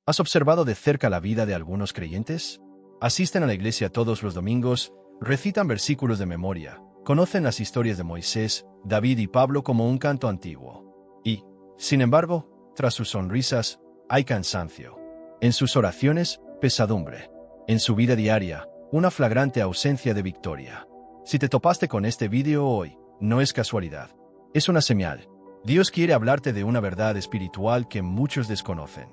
¿Has observado de cerca la vida de algunos creyentes? Asisten a la iglesia todos los domingos, recitan versículos de memoria, conocen las historias de Moisés, David y Pablo como un canto antiguo. Y, sin embargo, tras sus sonrisas, hay cansancio. En sus oraciones, pesadumbre. En su vida diaria, una flagrante ausencia de victoria. Si te topaste con este vídeo hoy, no es casualidad. Es una señal. Dios quiere hablarte de una verdad espiritual que muchos desconocen.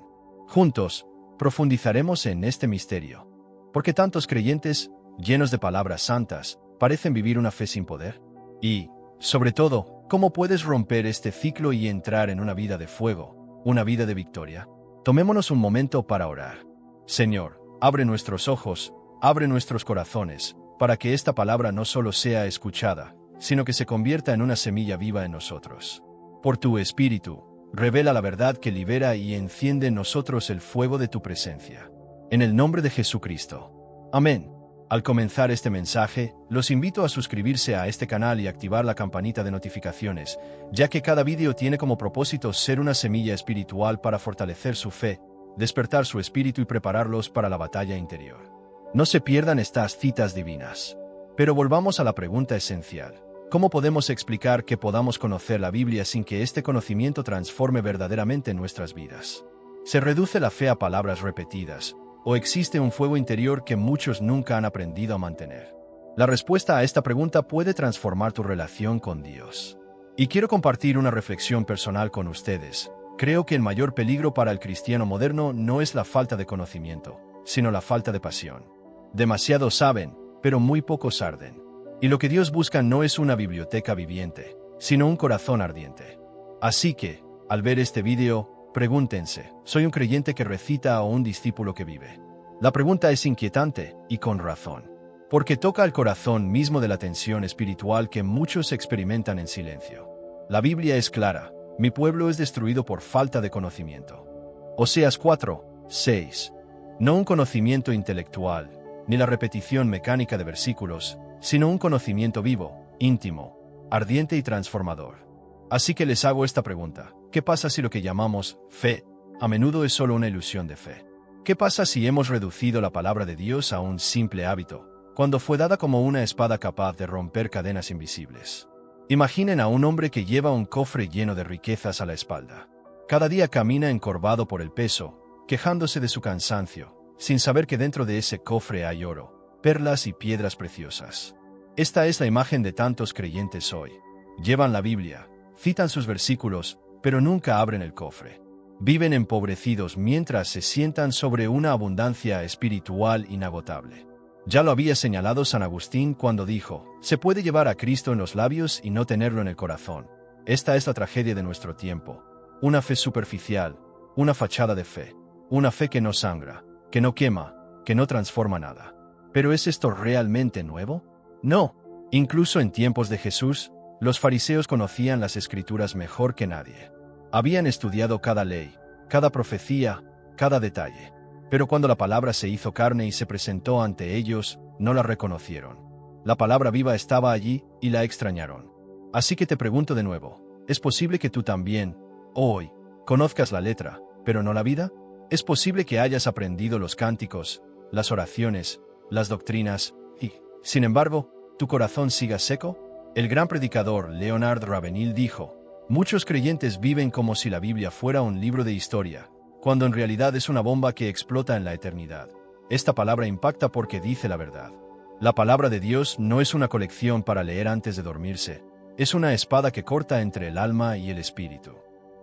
Juntos, profundizaremos en este misterio. ¿Por qué tantos creyentes, llenos de palabras santas, parecen vivir una fe sin poder? Y, sobre todo, ¿cómo puedes romper este ciclo y entrar en una vida de fuego, una vida de victoria? Tomémonos un momento para orar. Señor, abre nuestros ojos, abre nuestros corazones, para que esta palabra no solo sea escuchada, sino que se convierta en una semilla viva en nosotros. Por tu Espíritu, revela la verdad que libera y enciende en nosotros el fuego de tu presencia. En el nombre de Jesucristo. Amén. Al comenzar este mensaje, los invito a suscribirse a este canal y activar la campanita de notificaciones, ya que cada vídeo tiene como propósito ser una semilla espiritual para fortalecer su fe, despertar su espíritu y prepararlos para la batalla interior. No se pierdan estas citas divinas. Pero volvamos a la pregunta esencial. ¿Cómo podemos explicar que podamos conocer la Biblia sin que este conocimiento transforme verdaderamente nuestras vidas? ¿Se reduce la fe a palabras repetidas, o existe un fuego interior que muchos nunca han aprendido a mantener? La respuesta a esta pregunta puede transformar tu relación con Dios. Y quiero compartir una reflexión personal con ustedes. Creo que el mayor peligro para el cristiano moderno no es la falta de conocimiento, sino la falta de pasión. Demasiados saben, pero muy pocos arden. Y lo que Dios busca no es una biblioteca viviente, sino un corazón ardiente. Así que, al ver este vídeo, pregúntense, ¿soy un creyente que recita o un discípulo que vive? La pregunta es inquietante, y con razón, porque toca el corazón mismo de la tensión espiritual que muchos experimentan en silencio. La Biblia es clara: mi pueblo es destruido por falta de conocimiento. Oseas 4:6. No un conocimiento intelectual, ni la repetición mecánica de versículos, sino un conocimiento vivo, íntimo, ardiente y transformador. Así que les hago esta pregunta: ¿qué pasa si lo que llamamos fe a menudo es solo una ilusión de fe? ¿Qué pasa si hemos reducido la palabra de Dios a un simple hábito, cuando fue dada como una espada capaz de romper cadenas invisibles? Imaginen a un hombre que lleva un cofre lleno de riquezas a la espalda. Cada día camina encorvado por el peso, quejándose de su cansancio, sin saber que dentro de ese cofre hay oro, perlas y piedras preciosas. Esta es la imagen de tantos creyentes hoy. Llevan la Biblia, citan sus versículos, pero nunca abren el cofre. Viven empobrecidos mientras se sientan sobre una abundancia espiritual inagotable. Ya lo había señalado San Agustín cuando dijo: se puede llevar a Cristo en los labios y no tenerlo en el corazón. Esta es la tragedia de nuestro tiempo. Una fe superficial, una fachada de fe, una fe que no sangra, que no quema, que no transforma nada. ¿Pero es esto realmente nuevo? No. Incluso en tiempos de Jesús, los fariseos conocían las Escrituras mejor que nadie. Habían estudiado cada ley, cada profecía, cada detalle. Pero cuando la palabra se hizo carne y se presentó ante ellos, no la reconocieron. La palabra viva estaba allí y la extrañaron. Así que te pregunto de nuevo: ¿es posible que tú también, hoy, conozcas la letra, pero no la vida? ¿Es posible que hayas aprendido los cánticos, las oraciones, las doctrinas, y, sin embargo, tu corazón siga seco? El gran predicador Leonard Ravenhill dijo: muchos creyentes viven como si la Biblia fuera un libro de historia, cuando en realidad es una bomba que explota en la eternidad. Esta palabra impacta porque dice la verdad. La palabra de Dios no es una colección para leer antes de dormirse, es una espada que corta entre el alma y el espíritu.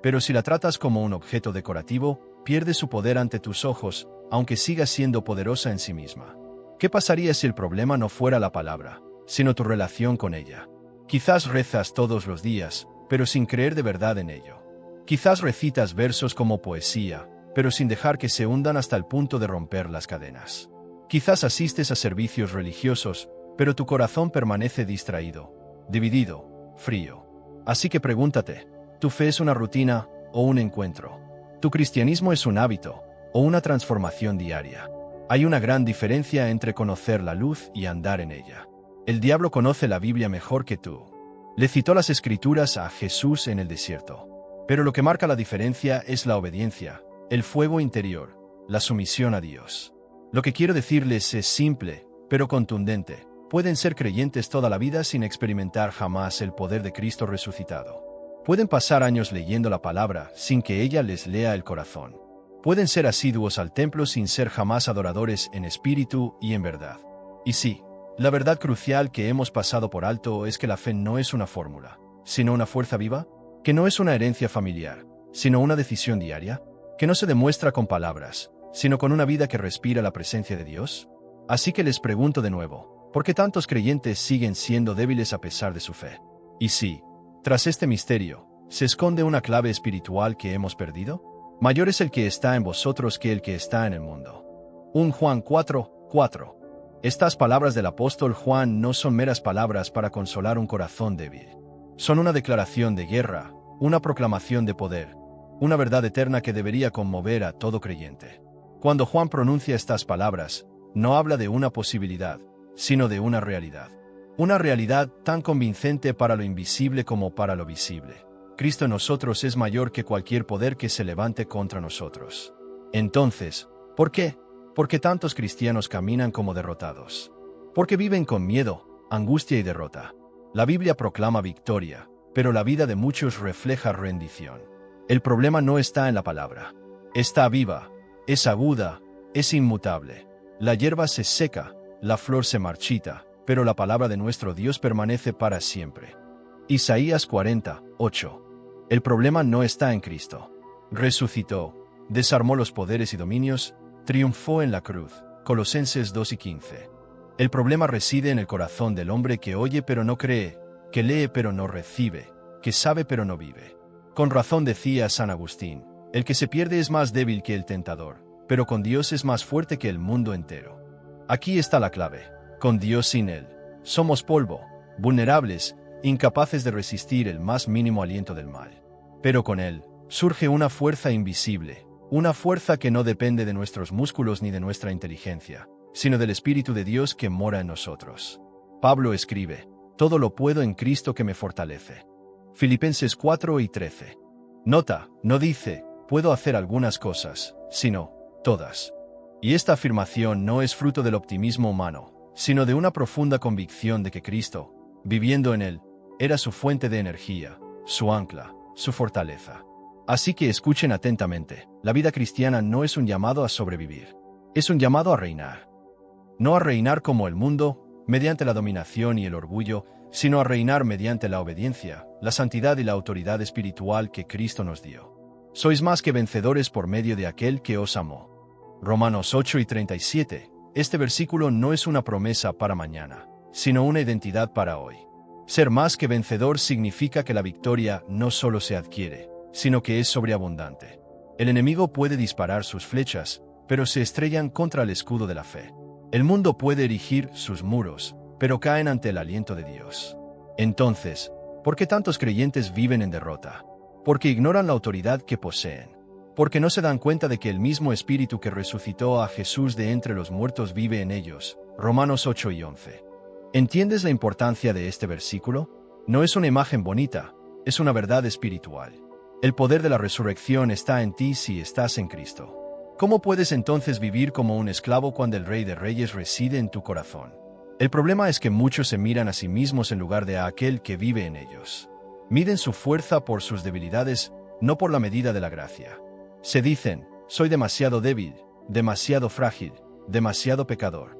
Pero si la tratas como un objeto decorativo, pierde su poder ante tus ojos, aunque siga siendo poderosa en sí misma. ¿Qué pasaría si el problema no fuera la palabra, sino tu relación con ella? Quizás rezas todos los días, pero sin creer de verdad en ello. Quizás recitas versos como poesía, pero sin dejar que se hundan hasta el punto de romper las cadenas. Quizás asistes a servicios religiosos, pero tu corazón permanece distraído, dividido, frío. Así que pregúntate: ¿tu fe es una rutina o un encuentro? ¿Tu cristianismo es un hábito o una transformación diaria? Hay una gran diferencia entre conocer la luz y andar en ella. El diablo conoce la Biblia mejor que tú. Le citó las Escrituras a Jesús en el desierto. Pero lo que marca la diferencia es la obediencia, el fuego interior, la sumisión a Dios. Lo que quiero decirles es simple, pero contundente. Pueden ser creyentes toda la vida sin experimentar jamás el poder de Cristo resucitado. Pueden pasar años leyendo la palabra sin que ella les lea el corazón. Pueden ser asiduos al templo sin ser jamás adoradores en espíritu y en verdad. Y sí, la verdad crucial que hemos pasado por alto es que la fe no es una fórmula, sino una fuerza viva, que no es una herencia familiar, sino una decisión diaria, que no se demuestra con palabras, sino con una vida que respira la presencia de Dios. Así que les pregunto de nuevo, ¿por qué tantos creyentes siguen siendo débiles a pesar de su fe? Y sí, tras este misterio, ¿se esconde una clave espiritual que hemos perdido? Mayor es el que está en vosotros que el que está en el mundo. 1 Juan 4:4. Estas palabras del apóstol Juan no son meras palabras para consolar un corazón débil. Son una declaración de guerra, una proclamación de poder, una verdad eterna que debería conmover a todo creyente. Cuando Juan pronuncia estas palabras, no habla de una posibilidad, sino de una realidad. Una realidad tan convincente para lo invisible como para lo visible. Cristo en nosotros es mayor que cualquier poder que se levante contra nosotros. Entonces, ¿por qué? ¿Por qué tantos cristianos caminan como derrotados? Porque viven con miedo, angustia y derrota. La Biblia proclama victoria, pero la vida de muchos refleja rendición. El problema no está en la palabra. Está viva, es aguda, es inmutable. La hierba se seca, la flor se marchita, pero la palabra de nuestro Dios permanece para siempre. Isaías 40:8. El problema no está en Cristo. Resucitó, desarmó los poderes y dominios, triunfó en la cruz. Colosenses 2:15. El problema reside en el corazón del hombre que oye pero no cree, que lee pero no recibe, que sabe pero no vive. Con razón decía San Agustín, el que se pierde es más débil que el tentador, pero con Dios es más fuerte que el mundo entero. Aquí está la clave. Con Dios sin Él, somos polvo, vulnerables, incapaces de resistir el más mínimo aliento del mal. Pero con Él, surge una fuerza invisible, una fuerza que no depende de nuestros músculos ni de nuestra inteligencia, sino del Espíritu de Dios que mora en nosotros. Pablo escribe, todo lo puedo en Cristo que me fortalece. Filipenses 4:13. Nota, no dice, puedo hacer algunas cosas, sino, todas. Y esta afirmación no es fruto del optimismo humano, sino de una profunda convicción de que Cristo, viviendo en Él, era su fuente de energía, su ancla, su fortaleza. Así que escuchen atentamente, la vida cristiana no es un llamado a sobrevivir, es un llamado a reinar. No a reinar como el mundo, mediante la dominación y el orgullo, sino a reinar mediante la obediencia, la santidad y la autoridad espiritual que Cristo nos dio. Sois más que vencedores por medio de aquel que os amó. Romanos 8:37. Este versículo no es una promesa para mañana, sino una identidad para hoy. Ser más que vencedor significa que la victoria no solo se adquiere, sino que es sobreabundante. El enemigo puede disparar sus flechas, pero se estrellan contra el escudo de la fe. El mundo puede erigir sus muros, pero caen ante el aliento de Dios. Entonces, ¿por qué tantos creyentes viven en derrota? Porque ignoran la autoridad que poseen. Porque no se dan cuenta de que el mismo Espíritu que resucitó a Jesús de entre los muertos vive en ellos. Romanos 8:11. ¿Entiendes la importancia de este versículo? No es una imagen bonita, es una verdad espiritual. El poder de la resurrección está en ti si estás en Cristo. ¿Cómo puedes entonces vivir como un esclavo cuando el Rey de Reyes reside en tu corazón? El problema es que muchos se miran a sí mismos en lugar de a aquel que vive en ellos. Miden su fuerza por sus debilidades, no por la medida de la gracia. Se dicen, soy demasiado débil, demasiado frágil, demasiado pecador.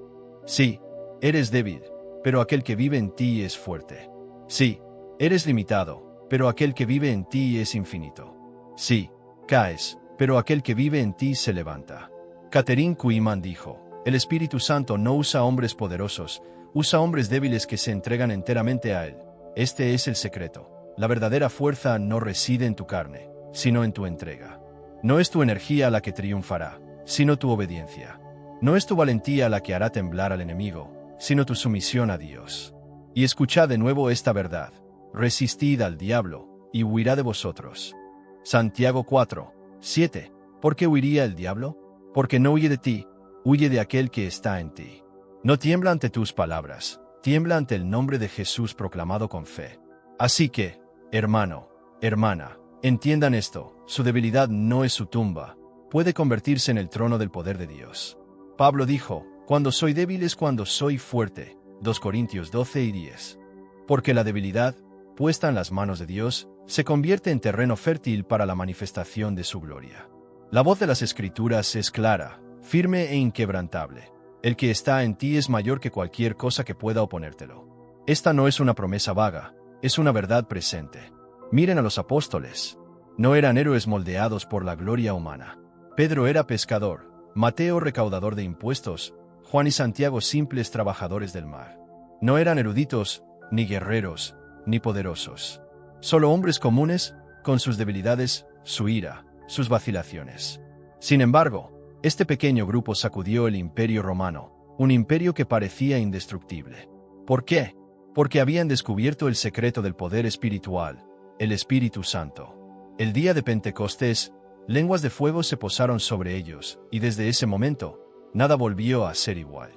Sí, eres débil, pero aquel que vive en ti es fuerte. Sí, eres limitado, pero aquel que vive en ti es infinito. Sí, caes, pero aquel que vive en ti se levanta. Catherine Kuhlman dijo, el Espíritu Santo no usa hombres poderosos, usa hombres débiles que se entregan enteramente a Él. Este es el secreto. La verdadera fuerza no reside en tu carne, sino en tu entrega. No es tu energía la que triunfará, sino tu obediencia. No es tu valentía la que hará temblar al enemigo, sino tu sumisión a Dios. Y escuchad de nuevo esta verdad. Resistid al diablo, y huirá de vosotros. Santiago 4:7. ¿Por qué huiría el diablo? Porque no huye de ti, huye de aquel que está en ti. No tiembla ante tus palabras, tiembla ante el nombre de Jesús proclamado con fe. Así que, hermano, hermana, entiendan esto, su debilidad no es su tumba, puede convertirse en el trono del poder de Dios. Pablo dijo, cuando soy débil es cuando soy fuerte. 2 Corintios 12:10. Porque la debilidad, puesta en las manos de Dios, se convierte en terreno fértil para la manifestación de su gloria. La voz de las Escrituras es clara, firme e inquebrantable. El que está en ti es mayor que cualquier cosa que pueda oponértelo. Esta no es una promesa vaga, es una verdad presente. Miren a los apóstoles. No eran héroes moldeados por la gloria humana. Pedro era pescador, Mateo recaudador de impuestos, Juan y Santiago simples trabajadores del mar. No eran eruditos, ni guerreros, ni poderosos. Solo hombres comunes, con sus debilidades, su ira, sus vacilaciones. Sin embargo, este pequeño grupo sacudió el imperio romano, un imperio que parecía indestructible. ¿Por qué? Porque habían descubierto el secreto del poder espiritual, el Espíritu Santo. El día de Pentecostés, lenguas de fuego se posaron sobre ellos, y desde ese momento, nada volvió a ser igual.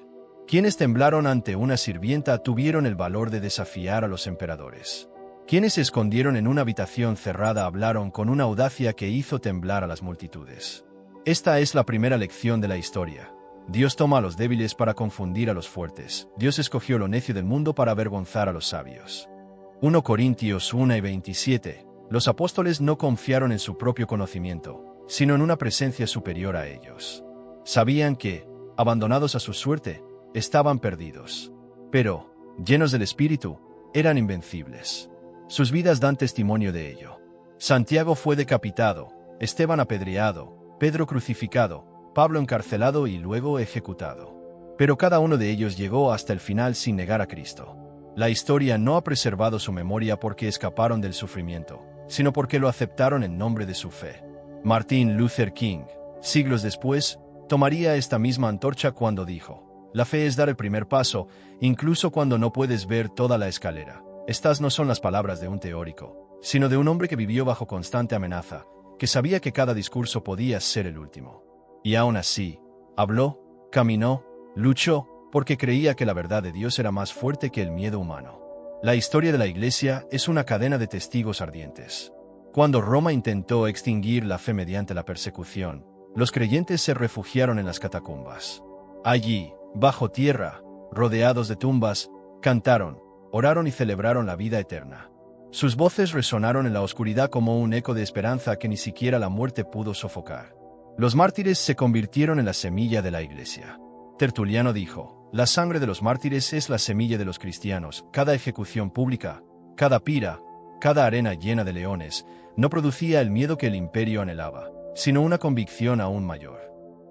Quienes temblaron ante una sirvienta tuvieron el valor de desafiar a los emperadores. Quienes se escondieron en una habitación cerrada hablaron con una audacia que hizo temblar a las multitudes. Esta es la primera lección de la historia. Dios toma a los débiles para confundir a los fuertes. Dios escogió lo necio del mundo para avergonzar a los sabios. 1 Corintios 1:27. Los apóstoles no confiaron en su propio conocimiento, sino en una presencia superior a ellos. Sabían que, abandonados a su suerte, estaban perdidos. Pero, llenos del Espíritu, eran invencibles. Sus vidas dan testimonio de ello. Santiago fue decapitado, Esteban apedreado, Pedro crucificado, Pablo encarcelado y luego ejecutado. Pero cada uno de ellos llegó hasta el final sin negar a Cristo. La historia no ha preservado su memoria porque escaparon del sufrimiento, sino porque lo aceptaron en nombre de su fe. Martin Luther King, siglos después, tomaría esta misma antorcha cuando dijo: la fe es dar el primer paso, incluso cuando no puedes ver toda la escalera. Estas no son las palabras de un teórico, sino de un hombre que vivió bajo constante amenaza, que sabía que cada discurso podía ser el último. Y aún así, habló, caminó, luchó, porque creía que la verdad de Dios era más fuerte que el miedo humano. La historia de la Iglesia es una cadena de testigos ardientes. Cuando Roma intentó extinguir la fe mediante la persecución, los creyentes se refugiaron en las catacumbas. Allí, bajo tierra, rodeados de tumbas, cantaron, oraron y celebraron la vida eterna. Sus voces resonaron en la oscuridad como un eco de esperanza que ni siquiera la muerte pudo sofocar. Los mártires se convirtieron en la semilla de la Iglesia. Tertuliano dijo: la sangre de los mártires es la semilla de los cristianos. Cada ejecución pública, cada pira, cada arena llena de leones, no producía el miedo que el imperio anhelaba, sino una convicción aún mayor.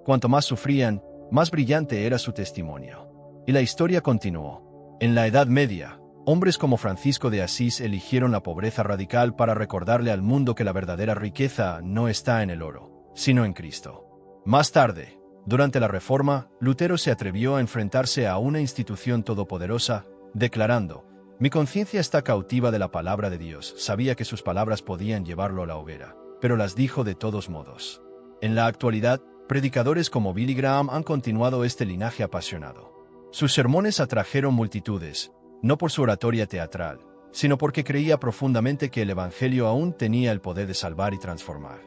Cuanto más sufrían, más brillante era su testimonio. Y la historia continuó. En la Edad Media, hombres como Francisco de Asís eligieron la pobreza radical para recordarle al mundo que la verdadera riqueza no está en el oro, sino en Cristo. Más tarde, durante la Reforma, Lutero se atrevió a enfrentarse a una institución todopoderosa, declarando: mi conciencia está cautiva de la palabra de Dios. Sabía que sus palabras podían llevarlo a la hoguera, pero las dijo de todos modos. En la actualidad, predicadores como Billy Graham han continuado este linaje apasionado. Sus sermones atrajeron multitudes, no por su oratoria teatral, sino porque creía profundamente que el Evangelio aún tenía el poder de salvar y transformar.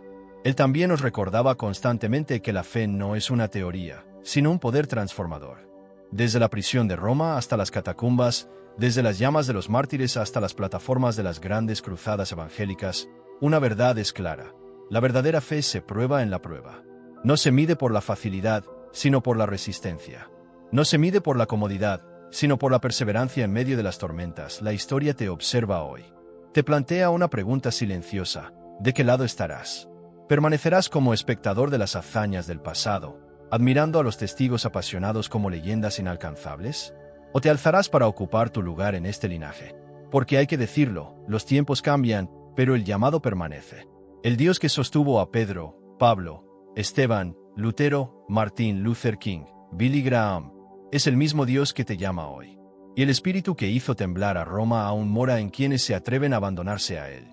Él también nos recordaba constantemente que la fe no es una teoría, sino un poder transformador. Desde la prisión de Roma hasta las catacumbas, desde las llamas de los mártires hasta las plataformas de las grandes cruzadas evangélicas, una verdad es clara: la verdadera fe se prueba en la prueba. No se mide por la facilidad, sino por la resistencia. No se mide por la comodidad, sino por la perseverancia en medio de las tormentas. La historia te observa hoy. Te plantea una pregunta silenciosa: ¿de qué lado estarás? ¿Permanecerás como espectador de las hazañas del pasado, admirando a los testigos apasionados como leyendas inalcanzables? ¿O te alzarás para ocupar tu lugar en este linaje? Porque hay que decirlo, los tiempos cambian, pero el llamado permanece. El Dios que sostuvo a Pedro, Pablo, Esteban, Lutero, Martin Luther King, Billy Graham, es el mismo Dios que te llama hoy. Y el espíritu que hizo temblar a Roma aún mora en quienes se atreven a abandonarse a él.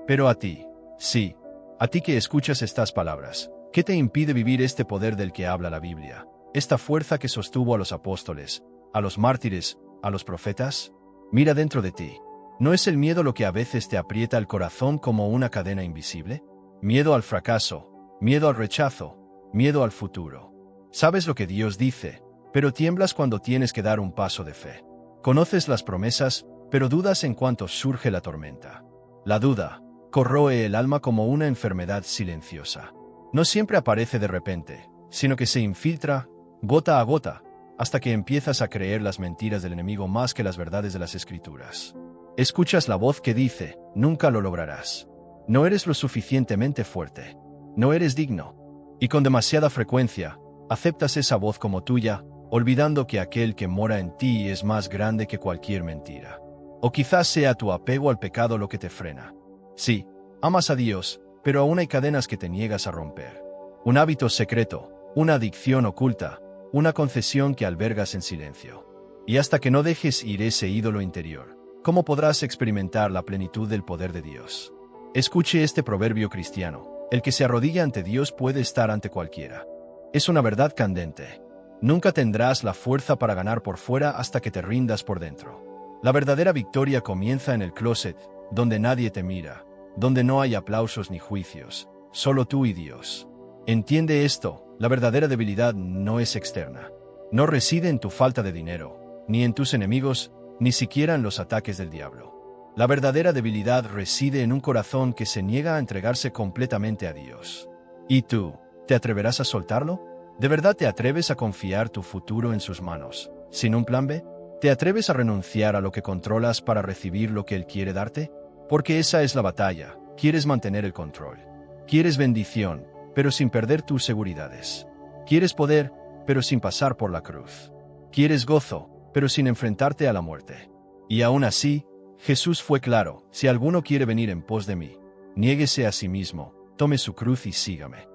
Pero a ti, sí, a ti que escuchas estas palabras, ¿qué te impide vivir este poder del que habla la Biblia? Esta fuerza que sostuvo a los apóstoles, a los mártires, a los profetas. Mira dentro de ti. ¿No es el miedo lo que a veces te aprieta el corazón como una cadena invisible? Miedo al fracaso, miedo al rechazo, miedo al futuro. Sabes lo que Dios dice, pero tiemblas cuando tienes que dar un paso de fe. Conoces las promesas, pero dudas en cuanto surge la tormenta. La duda corroe el alma como una enfermedad silenciosa. No siempre aparece de repente, sino que se infiltra, gota a gota, hasta que empiezas a creer las mentiras del enemigo más que las verdades de las Escrituras. Escuchas la voz que dice, nunca lo lograrás. No eres lo suficientemente fuerte. No eres digno. Y con demasiada frecuencia, aceptas esa voz como tuya, olvidando que aquel que mora en ti es más grande que cualquier mentira. O quizás sea tu apego al pecado lo que te frena. Sí, amas a Dios, pero aún hay cadenas que te niegas a romper. Un hábito secreto, una adicción oculta, una concesión que albergas en silencio. Y hasta que no dejes ir ese ídolo interior, ¿cómo podrás experimentar la plenitud del poder de Dios? Escuche este proverbio cristiano: el que se arrodilla ante Dios puede estar ante cualquiera. Es una verdad candente. Nunca tendrás la fuerza para ganar por fuera hasta que te rindas por dentro. La verdadera victoria comienza en el closet, donde nadie te mira, donde no hay aplausos ni juicios, solo tú y Dios. Entiende esto: la verdadera debilidad no es externa. No reside en tu falta de dinero, ni en tus enemigos, ni siquiera en los ataques del diablo. La verdadera debilidad reside en un corazón que se niega a entregarse completamente a Dios. ¿Y tú, te atreverás a soltarlo? ¿De verdad te atreves a confiar tu futuro en sus manos, sin un plan B? ¿Te atreves a renunciar a lo que controlas para recibir lo que Él quiere darte? Porque esa es la batalla. Quieres mantener el control. Quieres bendición, pero sin perder tus seguridades. Quieres poder, pero sin pasar por la cruz. Quieres gozo, pero sin enfrentarte a la muerte. Y aún así, Jesús fue claro: si alguno quiere venir en pos de mí, niéguese a sí mismo, tome su cruz y sígame.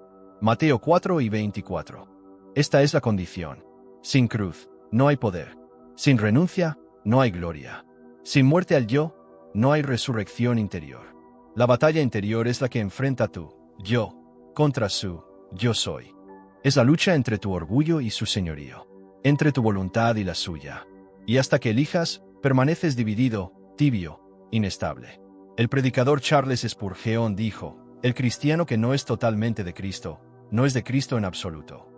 Mateo 4:24. Esta es la condición. Sin cruz, no hay poder. Sin renuncia, no hay gloria. Sin muerte al yo, no hay resurrección interior. La batalla interior es la que enfrenta tu yo contra su yo soy. Es la lucha entre tu orgullo y su señorío, entre tu voluntad y la suya. Y hasta que elijas, permaneces dividido, tibio, inestable. El predicador Charles Spurgeon dijo: el cristiano que no es totalmente de Cristo, no es de Cristo en absoluto.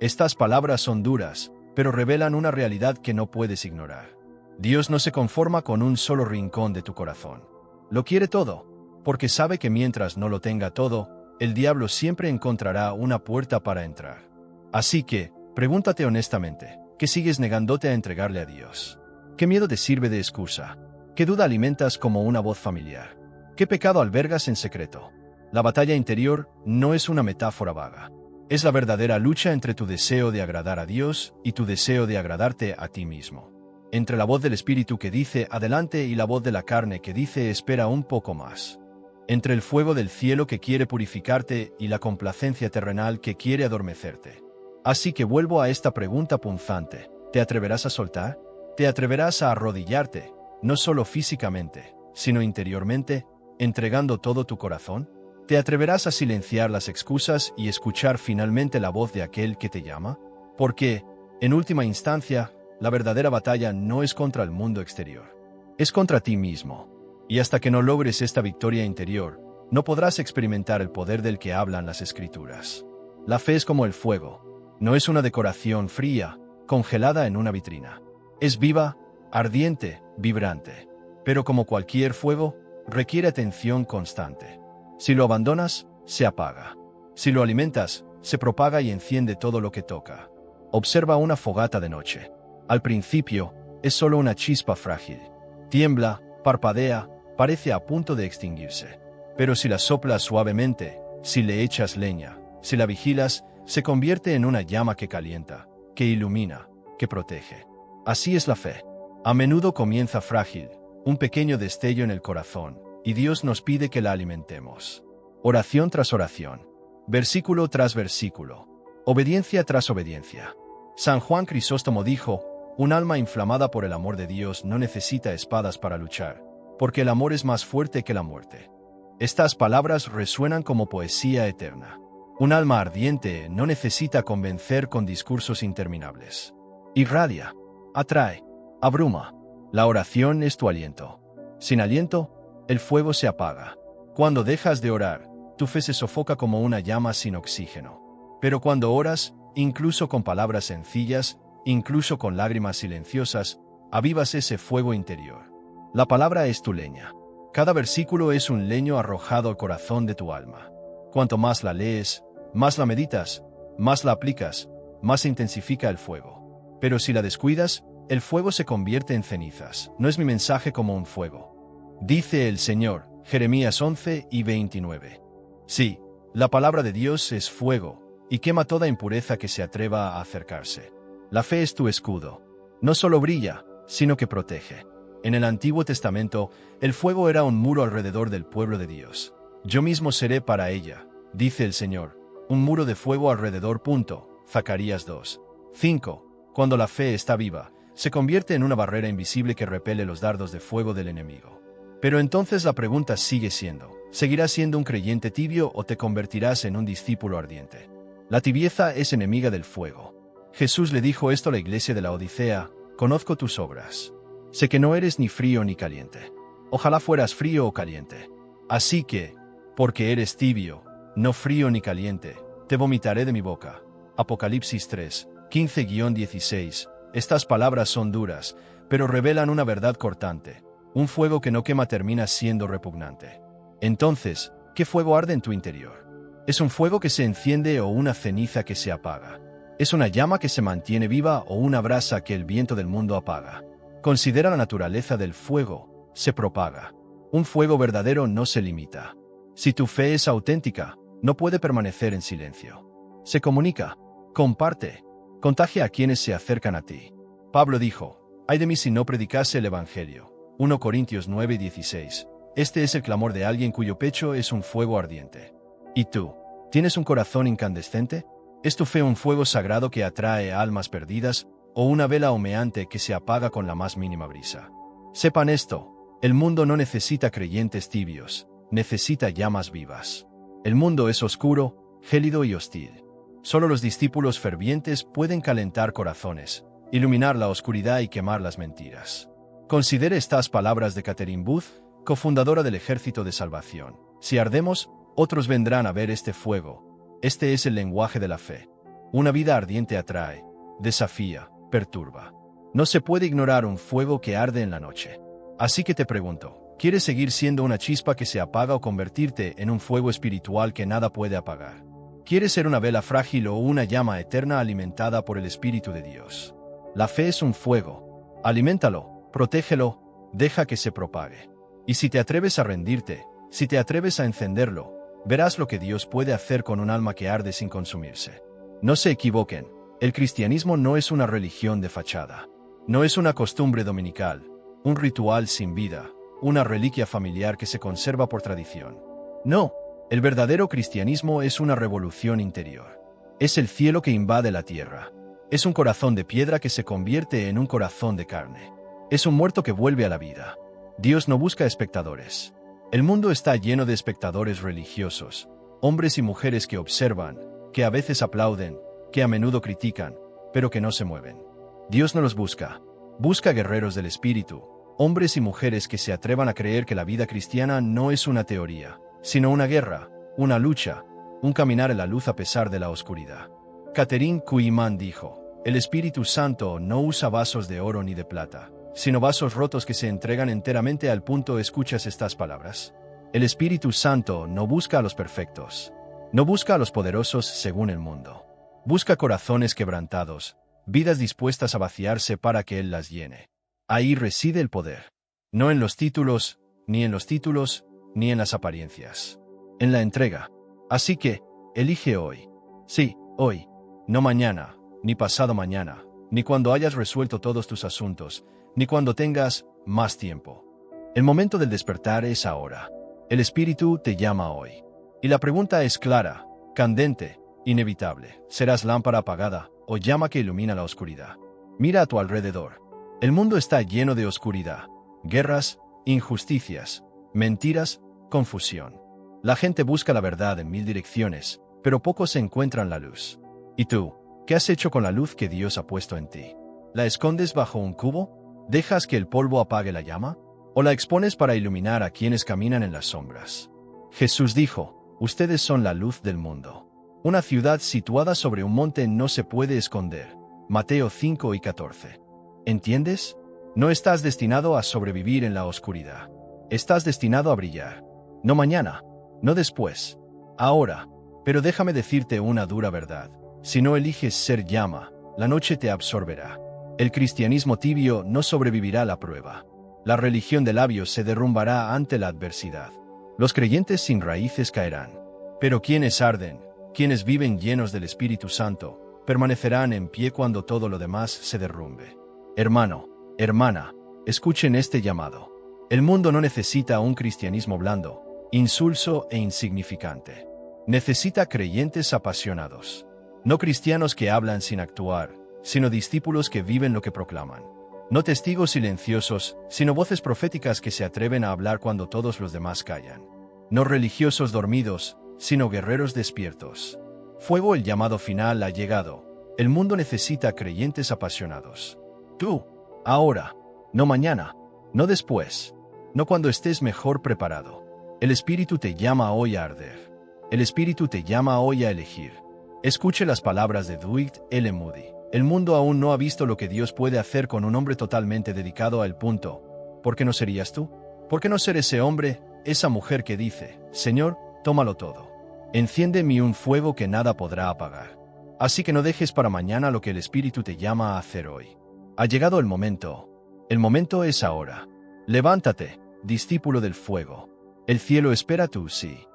Estas palabras son duras, pero revelan una realidad que no puedes ignorar. Dios no se conforma con un solo rincón de tu corazón. Lo quiere todo, porque sabe que mientras no lo tenga todo, el diablo siempre encontrará una puerta para entrar. Así que, pregúntate honestamente: ¿qué sigues negándote a entregarle a Dios? ¿Qué miedo te sirve de excusa? ¿Qué duda alimentas como una voz familiar? ¿Qué pecado albergas en secreto? La batalla interior no es una metáfora vaga. Es la verdadera lucha entre tu deseo de agradar a Dios y tu deseo de agradarte a ti mismo. Entre la voz del Espíritu que dice adelante y la voz de la carne que dice espera un poco más. Entre el fuego del cielo que quiere purificarte y la complacencia terrenal que quiere adormecerte. Así que vuelvo a esta pregunta punzante: ¿te atreverás a soltar? ¿Te atreverás a arrodillarte, no solo físicamente, sino interiormente, entregando todo tu corazón? ¿Te atreverás a silenciar las excusas y escuchar finalmente la voz de aquel que te llama? Porque, en última instancia, la verdadera batalla no es contra el mundo exterior. Es contra ti mismo. Y hasta que no logres esta victoria interior, no podrás experimentar el poder del que hablan las Escrituras. La fe es como el fuego. No es una decoración fría, congelada en una vitrina. Es viva, ardiente, vibrante. Pero como cualquier fuego, requiere atención constante. Si lo abandonas, se apaga. Si lo alimentas, se propaga y enciende todo lo que toca. Observa una fogata de noche. Al principio, es solo una chispa frágil. Tiembla, parpadea, parece a punto de extinguirse. Pero si la soplas suavemente, si le echas leña, si la vigilas, se convierte en una llama que calienta, que ilumina, que protege. Así es la fe. A menudo comienza frágil, un pequeño destello en el corazón, y Dios nos pide que la alimentemos. Oración tras oración. Versículo tras versículo. Obediencia tras obediencia. San Juan Crisóstomo dijo: un alma inflamada por el amor de Dios no necesita espadas para luchar, porque el amor es más fuerte que la muerte. Estas palabras resuenan como poesía eterna. Un alma ardiente no necesita convencer con discursos interminables. Irradia, atrae, abruma. La oración es tu aliento. Sin aliento, el fuego se apaga. Cuando dejas de orar, tu fe se sofoca como una llama sin oxígeno. Pero cuando oras, incluso con palabras sencillas, incluso con lágrimas silenciosas, avivas ese fuego interior. La palabra es tu leña. Cada versículo es un leño arrojado al corazón de tu alma. Cuanto más la lees, más la meditas, más la aplicas, más se intensifica el fuego. Pero si la descuidas, el fuego se convierte en cenizas. No es mi mensaje como un fuego. Dice el Señor, Jeremías 11:29. Sí, la palabra de Dios es fuego, y quema toda impureza que se atreva a acercarse. La fe es tu escudo. No solo brilla, sino que protege. En el Antiguo Testamento, el fuego era un muro alrededor del pueblo de Dios. Yo mismo seré para ella, dice el Señor, un muro de fuego alrededor. Zacarías 2:5. Cuando la fe está viva, se convierte en una barrera invisible que repele los dardos de fuego del enemigo. Pero entonces la pregunta sigue siendo, ¿seguirás siendo un creyente tibio o te convertirás en un discípulo ardiente? La tibieza es enemiga del fuego. Jesús le dijo esto a la iglesia de la Odisea: conozco tus obras. Sé que no eres ni frío ni caliente. Ojalá fueras frío o caliente. Así que, porque eres tibio, no frío ni caliente, te vomitaré de mi boca. Apocalipsis 3:15-16. Estas palabras son duras, pero revelan una verdad cortante. Un fuego que no quema termina siendo repugnante. Entonces, ¿qué fuego arde en tu interior? ¿Es un fuego que se enciende o una ceniza que se apaga? ¿Es una llama que se mantiene viva o una brasa que el viento del mundo apaga? Considera la naturaleza del fuego. Se propaga. Un fuego verdadero no se limita. Si tu fe es auténtica, no puede permanecer en silencio. Se comunica, comparte, contagia a quienes se acercan a ti. Pablo dijo: ay de mí si no predicase el Evangelio. 1 Corintios 9:16. Este es el clamor de alguien cuyo pecho es un fuego ardiente. ¿Y tú? ¿Tienes un corazón incandescente? ¿Es tu fe un fuego sagrado que atrae a almas perdidas, o una vela humeante que se apaga con la más mínima brisa? Sepan esto: el mundo no necesita creyentes tibios, necesita llamas vivas. El mundo es oscuro, gélido y hostil. Solo los discípulos fervientes pueden calentar corazones, iluminar la oscuridad y quemar las mentiras. Considere estas palabras de Catherine Booth, cofundadora del Ejército de Salvación: si ardemos, otros vendrán a ver este fuego. Este es el lenguaje de la fe. Una vida ardiente atrae, desafía, perturba. No se puede ignorar un fuego que arde en la noche. Así que te pregunto, ¿quieres seguir siendo una chispa que se apaga o convertirte en un fuego espiritual que nada puede apagar? ¿Quieres ser una vela frágil o una llama eterna alimentada por el Espíritu de Dios? La fe es un fuego. Aliméntalo, protégelo, deja que se propague. Y si te atreves a rendirte, si te atreves a encenderlo, verás lo que Dios puede hacer con un alma que arde sin consumirse. No se equivoquen, el cristianismo no es una religión de fachada. No es una costumbre dominical, un ritual sin vida, una reliquia familiar que se conserva por tradición. No, el verdadero cristianismo es una revolución interior. Es el cielo que invade la tierra. Es un corazón de piedra que se convierte en un corazón de carne. Es un muerto que vuelve a la vida. Dios no busca espectadores. El mundo está lleno de espectadores religiosos, hombres y mujeres que observan, que a veces aplauden, que a menudo critican, pero que no se mueven. Dios no los busca. Busca guerreros del espíritu, hombres y mujeres que se atrevan a creer que la vida cristiana no es una teoría, sino una guerra, una lucha, un caminar en la luz a pesar de la oscuridad. Catherine Kuhlman dijo: el Espíritu Santo no usa vasos de oro ni de plata, sino vasos rotos que se entregan enteramente al punto. ¿Escuchas estas palabras? El Espíritu Santo no busca a los perfectos, no busca a los poderosos según el mundo. Busca corazones quebrantados, vidas dispuestas a vaciarse para que Él las llene. Ahí reside el poder. No en los títulos, ni en las apariencias. En la entrega. Así que, elige hoy. Sí, hoy. No mañana, ni pasado mañana, ni cuando hayas resuelto todos tus asuntos, ni cuando tengas más tiempo. El momento del despertar es ahora. El Espíritu te llama hoy. Y la pregunta es clara, candente, inevitable. ¿Serás lámpara apagada o llama que ilumina la oscuridad? Mira a tu alrededor. El mundo está lleno de oscuridad, guerras, injusticias, mentiras, confusión. La gente busca la verdad en 1000 direcciones, pero pocos encuentran la luz. ¿Y tú? ¿Qué has hecho con la luz que Dios ha puesto en ti? ¿La escondes bajo un cubo? ¿Dejas que el polvo apague la llama? ¿O la expones para iluminar a quienes caminan en las sombras? Jesús dijo: ustedes son la luz del mundo. Una ciudad situada sobre un monte no se puede esconder. Mateo 5:14. ¿Entiendes? No estás destinado a sobrevivir en la oscuridad. Estás destinado a brillar. No mañana, no después, ahora. Pero déjame decirte una dura verdad. Si no eliges ser llama, la noche te absorberá. El cristianismo tibio no sobrevivirá a la prueba. La religión de labios se derrumbará ante la adversidad. Los creyentes sin raíces caerán. Pero quienes arden, quienes viven llenos del Espíritu Santo, permanecerán en pie cuando todo lo demás se derrumbe. Hermano, hermana, escuchen este llamado. El mundo no necesita un cristianismo blando, insulso e insignificante. Necesita creyentes apasionados. No cristianos que hablan sin actuar, sino discípulos que viven lo que proclaman. No testigos silenciosos, sino voces proféticas que se atreven a hablar cuando todos los demás callan. No religiosos dormidos, sino guerreros despiertos. Fuego, el llamado final ha llegado. El mundo necesita creyentes apasionados. Tú, ahora, no mañana, no después, no cuando estés mejor preparado. El Espíritu te llama hoy a arder. El Espíritu te llama hoy a elegir. Escuche las palabras de Dwight L. Moody. El mundo aún no ha visto lo que Dios puede hacer con un hombre totalmente dedicado a él. ¿Por qué no serías tú? ¿Por qué no ser ese hombre, esa mujer que dice, Señor, tómalo todo? Enciende en mí un fuego que nada podrá apagar. Así que no dejes para mañana lo que el Espíritu te llama a hacer hoy. Ha llegado el momento. El momento es ahora. Levántate, discípulo del fuego. El cielo espera tú, sí.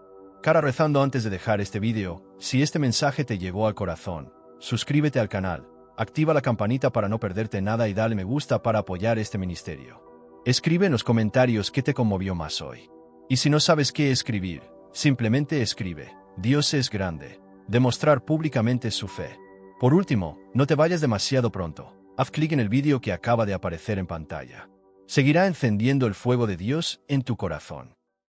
Cara rezando antes de dejar este vídeo, si este mensaje te llegó al corazón, suscríbete al canal, activa la campanita para no perderte nada y dale me gusta para apoyar este ministerio. Escribe en los comentarios qué te conmovió más hoy. Y si no sabes qué escribir, simplemente escribe, Dios es grande. Demostrar públicamente su fe. Por último, no te vayas demasiado pronto. Haz clic en el vídeo que acaba de aparecer en pantalla. Seguirá encendiendo el fuego de Dios en tu corazón.